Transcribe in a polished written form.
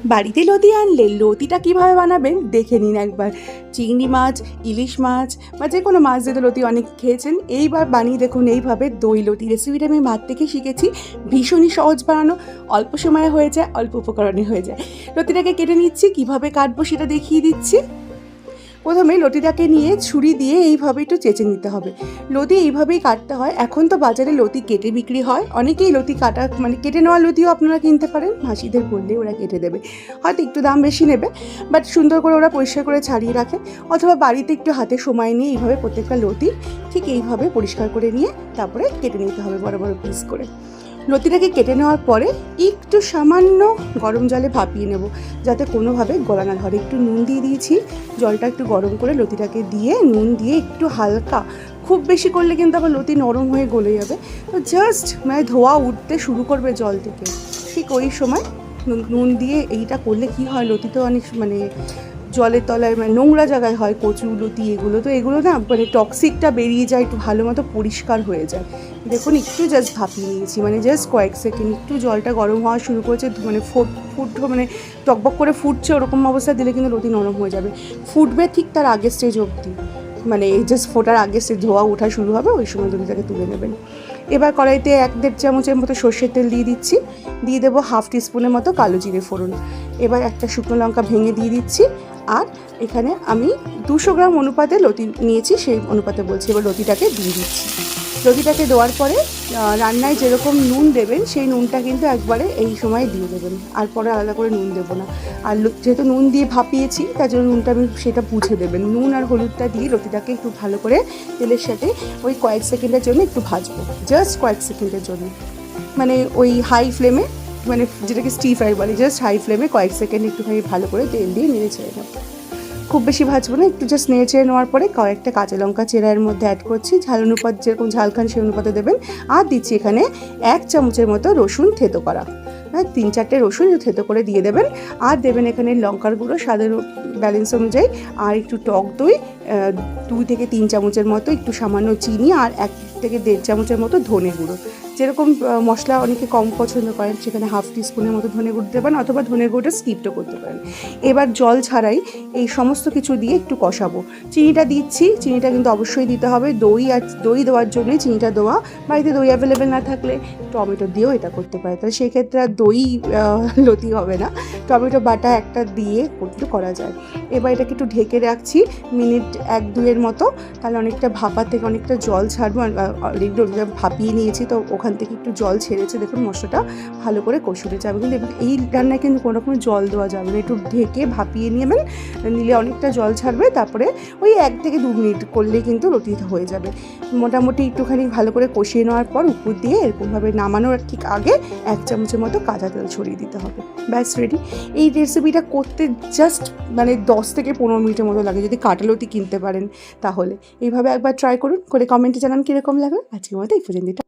বাড়িতে লতি আনলে লতিটা কীভাবে বানাবেন দেখে নিন একবার। চিংড়ি মাছ, ইলিশ মাছ বা যে কোনো মাছ দিয়ে তো লতি অনেক খেয়েছেন, এইবার বানিয়ে দেখুন এইভাবে দই লতি। রেসিপিটা আমি মার থেকে শিখেছি, ভীষণই সহজ বানানো, অল্প সময়ে হয়ে যায়, অল্প উপকরণে হয়ে যায়। লতিটাকে কেটে নিচ্ছি, কীভাবে কাটবো সেটা দেখিয়ে দিচ্ছি। প্রথমে লতিটাকে নিয়ে ছুরি দিয়ে এইভাবে একটু চেঁচে নিতে হবে। লতি এইভাবেই কাটতে হয়। এখন তো বাজারে লতি কেটে বিক্রি হয়, অনেকেই লতি কাটা মানে কেটে নেওয়া লতিও আপনারা কিনতে পারেন, মাসিদের বললে ওরা কেটে দেবে, হয়তো একটু দাম বেশি নেবে, বাট সুন্দর করে ওরা পরিষ্কার করে ছাড়িয়ে রাখে। অথবা বাড়িতে একটু হাতে সময় নিয়ে এইভাবে প্রত্যেকটা লতি ঠিক এইভাবে পরিষ্কার করে নিয়ে তারপরে কেটে নিতে হবে বড় বড় পিস করে। লতিটাকে কেটে নেওয়ার পরে একটু সামান্য গরম জলে ভাপিয়ে নেব, যাতে কোনোভাবে গলা না ধরে। একটু নুন দিয়ে দিয়েছি, জলটা একটু গরম করে লতিটাকে দিয়ে নুন দিয়ে একটু হালকা, খুব বেশি করলে কিন্তু আবার লতি নরম হয়ে গলে যাবে, তো জাস্ট মানে ধোয়া উঠতে শুরু করবে জল থেকে, ঠিক ওই সময় নুন দিয়ে এইটা করলে কি হয়, লতি তো অনেক মানে জলের তলায় মানে নোংরা জায়গায় হয়, কচু লতি এগুলো, তো এগুলো না মানে টক্সিকটা বেরিয়ে যায়, একটু ভালো মতো পরিষ্কার হয়ে যায়। দেখুন একটু জাস্ট ভাপিয়ে নিয়েছি, মানে জাস্ট কয়েক সেকেন্ড, একটু জলটা গরম হওয়া শুরু করেছে, মানে মানে টকবক করে ফুটছে, ওরকম অবস্থা দিলে কিন্তু লতি নরম হয়ে যাবে। ফুটবে ঠিক তার আগের স্টেজ অবধি, মানে জাস্ট ফোটার আগে স্টেজ ধোয়া ওঠা শুরু হবে, ওই সময় লতিটাকে তুলে নেবেন। এবার কড়াইতে 1-1.5 চামচের মতো সর্ষের তেল দিয়ে দিচ্ছি, দিয়ে দেবো 1/2 টিস্পুনের মতো কালো জিরে ফোড়ন। এবার একটা শুকনো লঙ্কা ভেঙে দিয়ে দিচ্ছি, আর এখানে আমি 200 গ্রাম অনুপাতে লতি নিয়েছি, সেই অনুপাতে বলছি। এবার লতিটাকে দিয়ে দিচ্ছি। লতিটাকে দেওয়ার পরে রান্নায় যেরকম নুন দেবেন সেই নুনটা কিন্তু একবারে এই সময় দিয়ে দেবেন, আর পরে আলাদা করে নুন দেবো না। আর যেহেতু নুন দিয়ে ভাপিয়েছি তার জন্য নুনটা আমি সেটা বুঝে দেবেন। নুন আর হলুদটা দিয়ে লতিটাকে একটু ভালো করে তেলের সাথে ওই কয়েক সেকেন্ডের জন্য একটু ভাজবো, জাস্ট কয়েক সেকেন্ডের জন্য, মানে ওই হাই ফ্লেমে, মানে যেটাকে স্টির ফ্রাই বলে, জাস্ট হাই ফ্লেমে কয়েক সেকেন্ড একটুখানি ভালো করে তেল দিয়ে নেড়ে ছেড়ে নেব। খুব বেশি ভাজবো না, একটু জাস্ট নেড়ে চেড়ে নেওয়ার পরে কয়েকটা কাঁচা লঙ্কা চেরা এর মধ্যে অ্যাড করছি, ঝাল অনুপাত যেরকম ঝাল খান সেই অনুপাতে দেবেন। আর দিচ্ছি এখানে 1 চামচের মতো রসুন থেতো করা, 3-4টে রসুন থেতো করে দিয়ে দেবেন। আর দেবেন এখানে লঙ্কার গুঁড়ো স্বাদের ব্যালেন্স অনুযায়ী, আর একটু টক দই 2 থেকে 3 চামচের মতো, একটু সামান্য চিনি, আর 1 থেকে 1.5 চামচের মতো ধনে গুঁড়ো। যেরকম মশলা অনেকে কম পছন্দ করেন সেখানে 1/2 টিস্পুনের মতো ধনে গুঁড়ো দেবেন, অথবা ধনে গুঁড়োটা স্কিপও করতে পারেন। এবার জল ছাড়াই এই সমস্ত কিছু দিয়ে একটু কষাবো। চিনিটা দিচ্ছি, চিনিটা কিন্তু অবশ্যই দিতে হবে, দই দেওয়ার জন্যই চিনিটা দেওয়া। বাড়িতে দই অ্যাভেলেবেল না থাকলে টমেটো দিয়েও এটা করতে পারে, তাহলে সেক্ষেত্রে আর দই লতি হবে না, টমেটো বাটা একটা দিয়ে একটু করা যায়। এবার এটাকে একটু ঢেকে রাখছি মিনিট 1-2 মতো, তাহলে অনেকটা ভাপা থেকে অনেকটা জল ছাড়বো। অলরেডি ভাপিয়ে নিয়েছি, তো ওখান থেকে একটু জল ছেড়েছে, দেখুন মশলাটা ভালো করে কষে যাবে। কিন্তু এবার এই রান্নায় কিন্তু কোনো রকম জল দেওয়া যাবে না, একটু ঢেকে ভাপিয়ে নেবেন, নিলে অনেকটা জল ছাড়বে। তারপরে ওই 1 থেকে 2 মিনিট করলেই কিন্তু লতি হয়ে যাবে। মোটামুটি একটুখানি ভালো করে কষিয়ে নেওয়ার পর উপর দিয়ে এরকমভাবে নামানোর ঠিক আগে 1 চামচের মতো কাঁচা তেল ছড়িয়ে দিতে হবে, ব্যাস রেডি। এই রেসিপিটা করতে জাস্ট মানে 10 থেকে 15 মিনিটের মতো লাগে, যদি কাঁটা লতি কিনতে পারেন তাহলে। এইভাবে একবার ট্রাই করুন, করে কমেন্টে জানান কীরকম লাগবে। আজকের মতো এই পর্যন্ত।